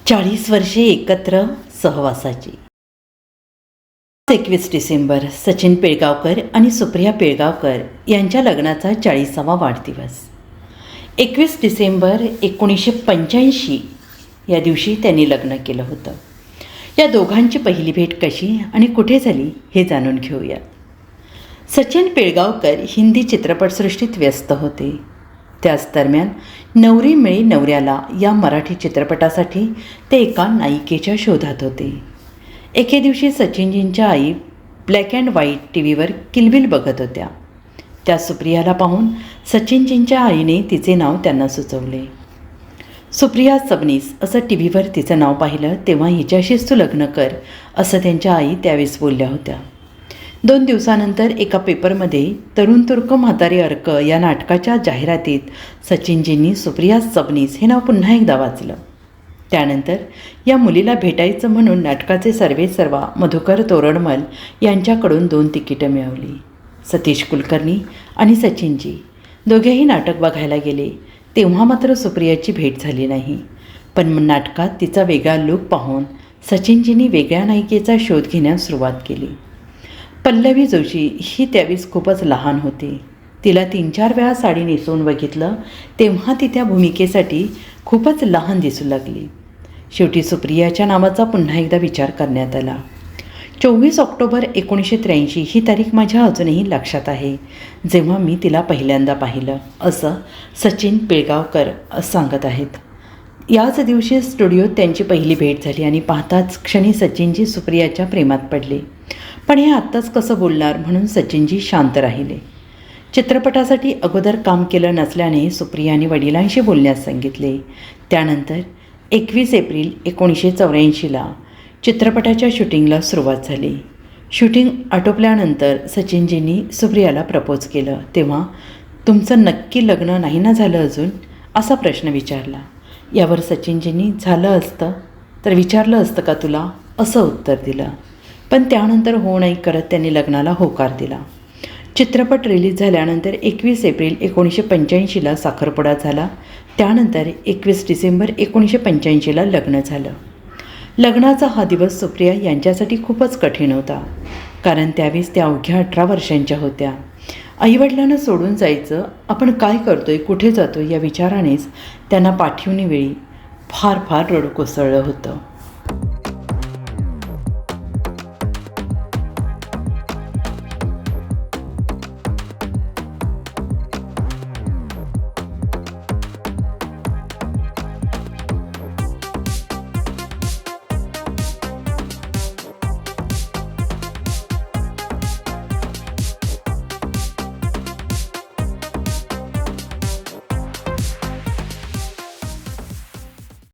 40 वर्षे एकत्र सहवासाची. 21 डिसेंबर सचिन पिळगावकर आणि सुप्रिया पिळगावकर यांच्या लग्नाचा 40वा वाढदिवस. 21 डिसेंबर 1985 या दिवशी त्यांनी लग्न केलं होतं. या दोघांची पहिली भेट कशी आणि कुठे झाली हे जाणून घेऊया. सचिन पिळगावकर हिंदी चित्रपटसृष्टीत व्यस्त होते. त्याच दरम्यान नवरी मिळी नवऱ्याला या मराठी चित्रपटासाठी ते एका नायिकेच्या शोधात होते. एके दिवशी सचिनजींच्या आई ब्लॅक अँड व्हाईट टी व्हीवर किलबिल बघत होत्या. त्या सुप्रियाला पाहून सचिनजींच्या आईने तिचे नाव त्यांना सुचवले. सुप्रिया सबनीस असं टी व्हीवर तिचं नाव पाहिलं तेव्हा हिच्याशीच तू लग्न कर असं त्यांच्या आई त्यावेळेस बोलल्या होत्या. 2 दिवसानंतर एका पेपरमध्ये तरुण तुर्क म्हातारी अर्क या नाटकाच्या जाहिरातीत सचिनजींनी सुप्रिया सबनीस हे नाव पुन्हा एकदा वाचलं. त्यानंतर या मुलीला भेटायचं म्हणून नाटकाचे सर्वेसर्वा मधुकर तोरडमल यांच्याकडून 2 तिकीटं मिळवली. सतीश कुलकर्णी आणि सचिनजी दोघेही नाटक बघायला गेले. तेव्हा मात्र सुप्रियाची भेट झाली नाही. पण नाटकात तिचा वेगळा लूक पाहून सचिनजींनी वेगळ्या नायिकेचा शोध घेण्यास सुरुवात केली. पल्लवी जोशी ही त्यावेळेस खूपच लहान होती. तिला 3-4 वेळा साडी नेसवून बघितलं तेव्हा ती त्या भूमिकेसाठी खूपच लहान दिसू लागली. शेवटी सुप्रियाच्या नावाचा पुन्हा एकदा विचार करण्यात आला. 24 ऑक्टोबर 1983 ही तारीख माझ्या अजूनही लक्षात आहे, जेव्हा मी तिला पहिल्यांदा पाहिलं असं सचिन पिळगावकर सांगत आहेत. याच दिवशी स्टुडिओत त्यांची पहिली भेट झाली आणि पाहताच क्षणी सचिनजी सुप्रियाच्या प्रेमात पडले. पण हे आत्ताच कसं बोलणार म्हणून सचिनजी शांत राहिले. चित्रपटासाठी अगोदर काम केलं नसल्याने सुप्रियाने वडिलांशी बोलण्यास सांगितले. त्यानंतर 21 एप्रिल 1984ला चित्रपटाच्या शूटिंगला सुरुवात झाली. शूटिंग आटोपल्यानंतर सचिनजींनी सुप्रियाला प्रपोज केलं. तेव्हा तुमचं नक्की लग्न नाही ना झालं अजून असा प्रश्न विचारला. यावर सचिनजींनी झालं असतं तर विचारलं असतं का तुला असं उत्तर दिलं. पण त्यानंतर हो नाही करत त्यांनी लग्नाला होकार दिला. चित्रपट रिलीज झाल्यानंतर 21 एप्रिल 1985ला साखरपुडा झाला. त्यानंतर 21 डिसेंबर 1985ला लग्न झालं. लग्नाचा हा दिवस सुप्रिया यांच्यासाठी खूपच कठीण होता, कारण त्यावेळेस त्या अवघ्या 18 वर्षांच्या होत्या. आईवडिलांना सोडून जायचं, आपण काय करतोय, कुठे जातो या विचारानेच त्यांना पाठीवनी वेळी फार रडू कोसळलं होतं.